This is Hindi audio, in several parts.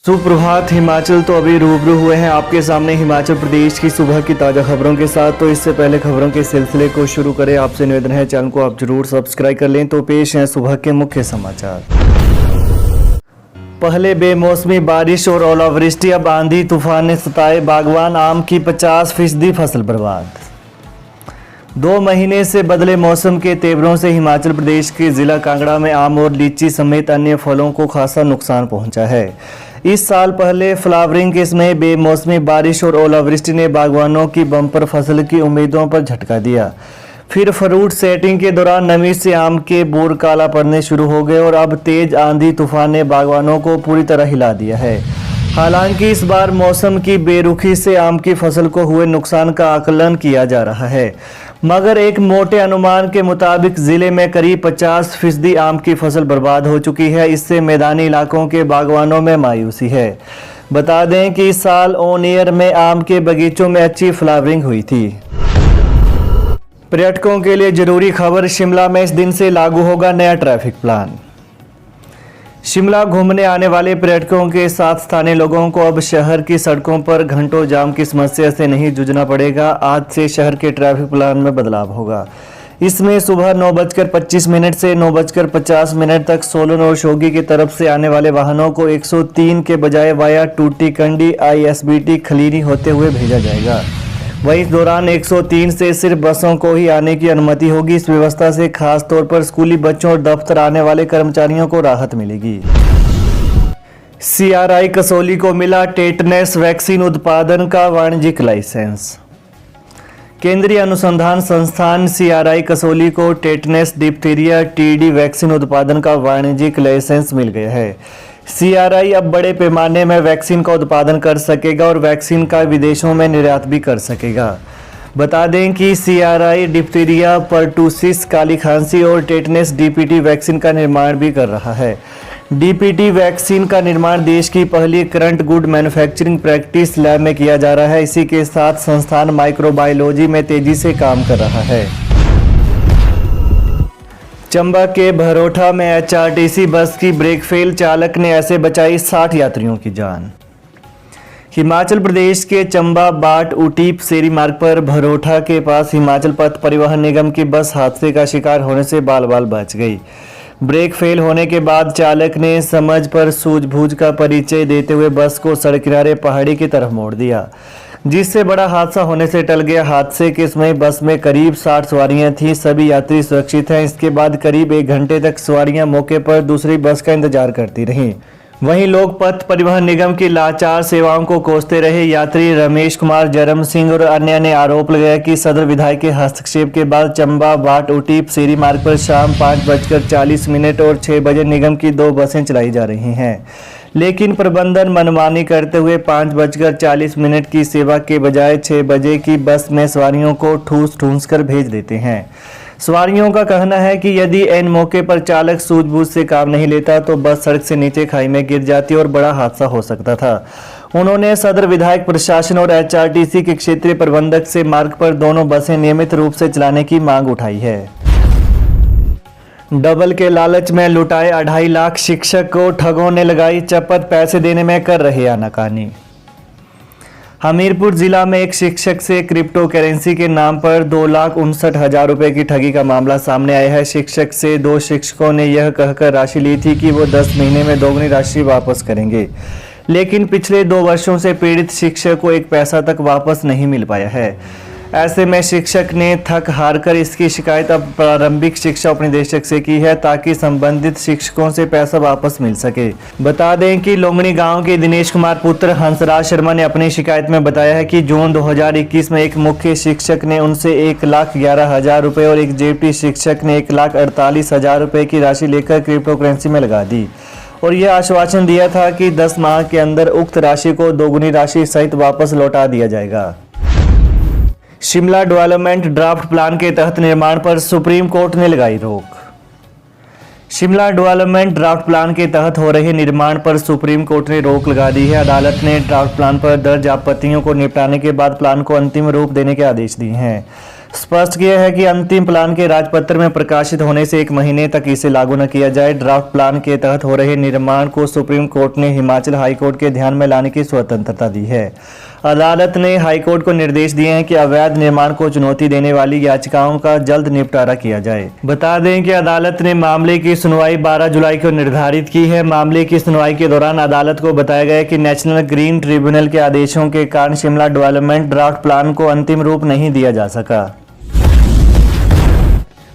सुप्रभात। हिमाचल तो अभी रूबरू हुए हैं आपके सामने हिमाचल प्रदेश की सुबह की ताज़ा खबरों के साथ। तो इससे पहले खबरों के सिलसिले को शुरू करें, आपसे निवेदन है चैनल को आप जरूर सब्सक्राइब कर लें। तो पेश हैं सुबह के मुख्य समाचार। पहले बेमौसमी बारिश और ओलावृष्टि, अब आंधी तूफान ने सताए बागवान, आम की 50% फसल बर्बाद। 2 महीने से बदले मौसम के तेवरों से हिमाचल प्रदेश के जिला कांगड़ा में आम और लीची समेत अन्य फलों को खासा नुकसान पहुंचा है। इस साल पहले फ्लावरिंग के समय बेमौसमी बारिश और ओलावृष्टि ने बागवानों की बम्पर फसल की उम्मीदों पर झटका दिया। फिर फ्रूट सेटिंग के दौरान नमी से आम के बोर काला पड़ने शुरू हो गए और अब तेज आंधी तूफान ने बागवानों को पूरी तरह हिला दिया है। हालांकि इस बार मौसम की बेरुखी से आम की फसल को हुए नुकसान का आकलन किया जा रहा है, मगर एक मोटे अनुमान के मुताबिक जिले में करीब 50% आम की फसल बर्बाद हो चुकी है। इससे मैदानी इलाकों के बागवानों में मायूसी है। बता दें कि इस साल ऑन ईयर में आम के बगीचों में अच्छी फ्लावरिंग हुई थी। पर्यटकों के लिए जरूरी खबर, शिमला में इस दिन से लागू होगा नया ट्रैफिक प्लान। शिमला घूमने आने वाले पर्यटकों के साथ स्थानीय लोगों को अब शहर की सड़कों पर घंटों जाम की समस्या से नहीं जूझना पड़ेगा। आज से शहर के ट्रैफिक प्लान में बदलाव होगा। इसमें सुबह 9:25 से 9:50 तक सोलन और शोगी की तरफ से आने वाले वाहनों को 103 के बजाय वाया टूटीकंडी ISBT खलीनी होते हुए भेजा जाएगा। वहीं इस दौरान 103 से सिर्फ बसों को ही आने की अनुमति होगी। इस व्यवस्था से खास तौर पर स्कूली बच्चों और दफ्तर आने वाले कर्मचारियों को राहत मिलेगी। CRI कसौली को मिला टेटनेस वैक्सीन उत्पादन का वाणिज्यिक लाइसेंस। केंद्रीय अनुसंधान संस्थान CRI कसौली को टेटनेस डिप्थीरिया TD वैक्सीन उत्पादन का वाणिज्यिक लाइसेंस मिल गया है। CRI अब बड़े पैमाने में वैक्सीन का उत्पादन कर सकेगा और वैक्सीन का विदेशों में निर्यात भी कर सकेगा। बता दें कि CRI डिप्थीरिया, पर्टूसिस, काली खांसी और टेटनेस DPT वैक्सीन का निर्माण भी कर रहा है। DPT वैक्सीन का निर्माण देश की पहली current good manufacturing practice lab में किया जा रहा है। इसी के साथ संस्थान माइक्रोबायोलॉजी में तेजी से काम कर रहा है। चंबा के भरोठा में HRTC बस की ब्रेक फेल, चालक ने ऐसे बचाई 60 यात्रियों की जान। हिमाचल प्रदेश के चंबा बाट उटीप सेरी मार्ग पर भरोठा के पास हिमाचल पथ परिवहन निगम की बस हादसे का शिकार होने से बाल बाल बच गई। ब्रेक फेल होने के बाद चालक ने समझ पर सूझबूझ का परिचय देते हुए बस को सड़क किनारे पहाड़ी की तरफ मोड़ दिया, जिससे बड़ा हादसा होने से टल गया। हादसे के समय बस में करीब 60 सवारियां थीं। सभी यात्री सुरक्षित हैं। इसके बाद करीब 1 घंटे तक सवारियां मौके पर दूसरी बस का इंतजार करती रहीं। वहीं लोग पथ परिवहन निगम की लाचार सेवाओं को कोसते रहे। यात्री रमेश कुमार, जरम सिंह और अन्य ने आरोप लगाया कि सदर विधायक के हस्तक्षेप के बाद चंबा बाट उटीप सेरी मार्ग पर शाम 5:40 और 6 बजे निगम की 2 बसें चलाई जा रही हैं, लेकिन प्रबंधन मनमानी करते हुए 5:40 की सेवा के बजाय 6 बजे की बस में सवारियों को ठूस कर भेज देते हैं। सवारियों का कहना है कि यदि एन मौके पर चालक सूझबूझ से काम नहीं लेता तो बस सड़क से नीचे खाई में गिर जाती और बड़ा हादसा हो सकता था। उन्होंने सदर विधायक, प्रशासन और HRTC के क्षेत्रीय प्रबंधक से मार्ग पर दोनों बसें नियमित रूप से चलाने की मांग उठाई है। डबल के लालच में लुटाए 2.5 लाख शिक्षक को ठगों ने लगाई चपत, पैसे देने में कर रहे आनाकानी। हमीरपुर जिला में एक शिक्षक से क्रिप्टो करेंसी के नाम पर 2,59,000 रुपए की ठगी का मामला सामने आया है। शिक्षक से 2 शिक्षकों ने यह कहकर राशि ली थी कि वो 10 महीने में दोगुनी राशि वापस करेंगे, लेकिन पिछले 2 वर्षों से पीड़ित शिक्षक को 1 पैसा तक वापस नहीं मिल पाया है। ऐसे में शिक्षक ने थक हार कर इसकी शिकायत अब प्रारंभिक शिक्षा उपनिदेशक से की है, ताकि संबंधित शिक्षकों से पैसा वापस मिल सके। बता दें कि लोंगणी गांव के दिनेश कुमार पुत्र हंसराज शर्मा ने अपनी शिकायत में बताया है कि जून 2021 में एक मुख्य शिक्षक ने उनसे 1,11,000 रुपये और एक जेपी शिक्षक ने 1,48,000 रुपये की राशि लेकर क्रिप्टो करेंसी में लगा दी और यह आश्वासन दिया था कि 10 माह के अंदर उक्त राशि को दोगुनी राशि सहित वापस लौटा दिया जाएगा। शिमला डेवलपमेंट ड्राफ्ट प्लान के तहत निर्माण पर सुप्रीम कोर्ट ने लगाई रोक। शिमला डेवलपमेंट ड्राफ्ट प्लान के तहत हो रहे निर्माण पर सुप्रीम कोर्ट ने रोक लगा दी है। अदालत ने ड्राफ्ट प्लान पर दर्ज आपत्तियों को निपटाने के बाद प्लान को अंतिम रूप देने के आदेश दिए हैं। स्पष्ट किया है कि अंतिम प्लान के राजपत्र में प्रकाशित होने से 1 महीने तक इसे लागू न किया जाए। ड्राफ्ट प्लान के तहत हो रहे निर्माण को सुप्रीम कोर्ट ने हिमाचल हाईकोर्ट के ध्यान में लाने की स्वतंत्रता दी है। अदालत ने हाईकोर्ट को निर्देश दिए हैं कि अवैध निर्माण को चुनौती देने वाली याचिकाओं का जल्द निपटारा किया जाए। बता दें कि अदालत ने मामले की सुनवाई 12 जुलाई को निर्धारित की है। मामले की सुनवाई के दौरान अदालत को बताया गया कि नेशनल ग्रीन ट्रिब्यूनल के आदेशों के कारण शिमला डेवलपमेंट ड्राफ्ट प्लान को अंतिम रूप नहीं दिया जा सका।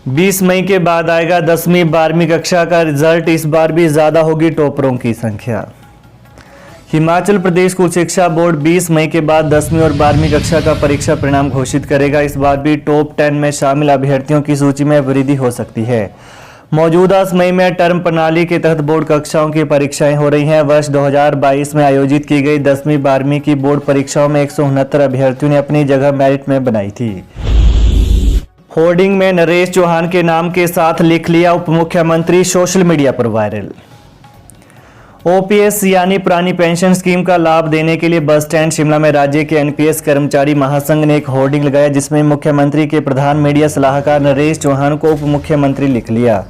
20 मई के बाद आएगा 10वीं 12वीं कक्षा का रिजल्ट। इस बार भी ज्यादा होगी टॉपरों की संख्या। हिमाचल प्रदेश स्कूल शिक्षा बोर्ड 20 मई के बाद 10वीं और 12वीं कक्षा का परीक्षा परिणाम घोषित करेगा। इस बार भी टॉप 10 में शामिल अभ्यर्थियों की सूची में वृद्धि हो सकती है। मौजूदा समय में टर्म प्रणाली के तहत बोर्ड कक्षाओं की परीक्षाएं हो रही हैं। वर्ष 2022 में आयोजित की गई 10वीं 12वीं की बोर्ड परीक्षाओं में 169 अभ्यर्थियों ने अपनी जगह मेरिट में बनाई थी। होर्डिंग में नरेश चौहान के नाम के साथ लिख लिया उप मुख्यमंत्री, सोशल मीडिया पर वायरल। ओपीएस यानी पुरानी पेंशन स्कीम का लाभ देने के लिए बस स्टैंड शिमला में राज्य के एनपीएस कर्मचारी महासंघ ने एक होर्डिंग लगाया, जिसमें मुख्यमंत्री के प्रधान मीडिया सलाहकार नरेश चौहान को उप मुख्यमंत्री लिख लिया।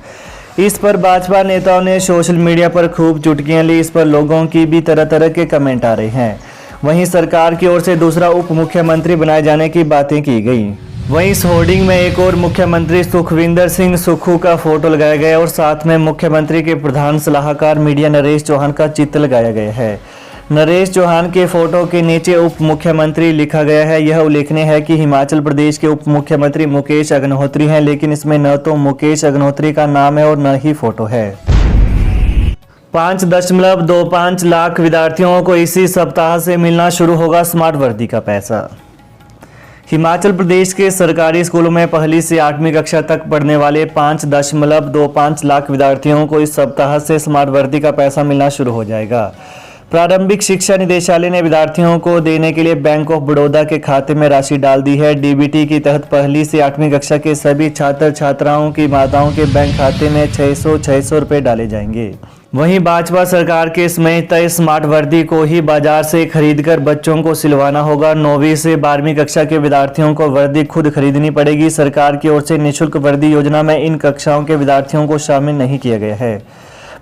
इस पर भाजपा नेताओं ने सोशल मीडिया पर खूब चुटकियां ली। इस पर लोगों की भी तरह तरह के कमेंट आ रहे हैं। वहीं सरकार की ओर से दूसरा उप मुख्यमंत्री बनाए जाने की बातें की गई। वहीं इस होर्डिंग में एक और मुख्यमंत्री सुखविंदर सिंह सुक्खू का फोटो लगाया गया और साथ में मुख्यमंत्री के प्रधान सलाहकार मीडिया नरेश चौहान का चित्र लगाया गया है। नरेश चौहान के फोटो के नीचे उप मुख्यमंत्री लिखा गया है। यह उल्लेखनीय है कि हिमाचल प्रदेश के उप मुख्यमंत्री मुकेश अग्निहोत्री हैं, लेकिन इसमें न तो मुकेश अग्निहोत्री का नाम है और न ही फोटो है। 5.25 लाख विद्यार्थियों को इसी सप्ताह से मिलना शुरू होगा स्मार्ट वर्दी का पैसा। हिमाचल प्रदेश के सरकारी स्कूलों में 1ली से 8वीं कक्षा तक पढ़ने वाले 5.25 लाख विद्यार्थियों को इस सप्ताह से स्मार्ट वर्दी का पैसा मिलना शुरू हो जाएगा। प्रारंभिक शिक्षा निदेशालय ने विद्यार्थियों को देने के लिए बैंक ऑफ बड़ौदा के खाते में राशि डाल दी है। डीबीटी के तहत 1ली से 8वीं कक्षा के सभी छात्र छात्राओं की माताओं के बैंक खाते में 600 रुपये डाले जाएंगे। वहीं भाजपा सरकार के समय तय स्मार्ट वर्दी को ही बाजार से खरीदकर बच्चों को सिलवाना होगा। 9वीं से 12वीं कक्षा के विद्यार्थियों को वर्दी खुद खरीदनी पड़ेगी। सरकार की ओर से निःशुल्क वर्दी योजना में इन कक्षाओं के विद्यार्थियों को शामिल नहीं किया गया है।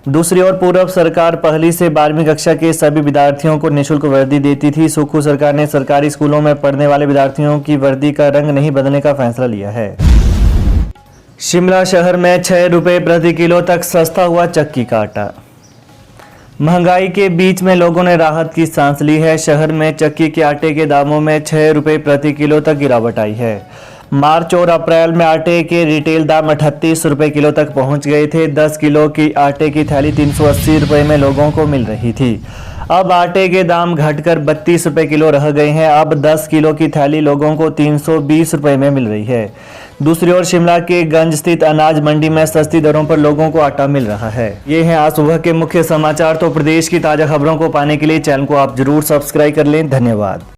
दूसरी ओर पूर्व सरकार 1ली से 12वीं कक्षा के सभी विद्यार्थियों को निःशुल्क वर्दी देती थी। सुक्खू सरकार ने सरकारी स्कूलों में पढ़ने वाले विद्यार्थियों की वर्दी का रंग नहीं बदलने का फैसला लिया है। शिमला शहर में 6 रुपये प्रति किलो तक सस्ता हुआ चक्की का आटा। महंगाई के बीच में लोगों ने राहत की सांस ली है। शहर में चक्की के आटे के दामों में 6 रुपये प्रति किलो तक गिरावट आई है। मार्च और अप्रैल में आटे के रिटेल दाम 38 रुपये किलो तक पहुंच गए थे। 10 किलो की आटे की थैली 380 रुपये में लोगों को मिल रही थी। अब आटे के दाम घटकर 32 रुपये किलो रह गए हैं। अब 10 किलो की थैली लोगों को 320 रुपये में मिल रही है। दूसरी ओर शिमला के गंज स्थित अनाज मंडी में सस्ती दरों पर लोगों को आटा मिल रहा है। ये हैं आज सुबह के मुख्य समाचार। तो प्रदेश की ताजा खबरों को पाने के लिए चैनल को आप जरूर सब्सक्राइब कर लें। धन्यवाद।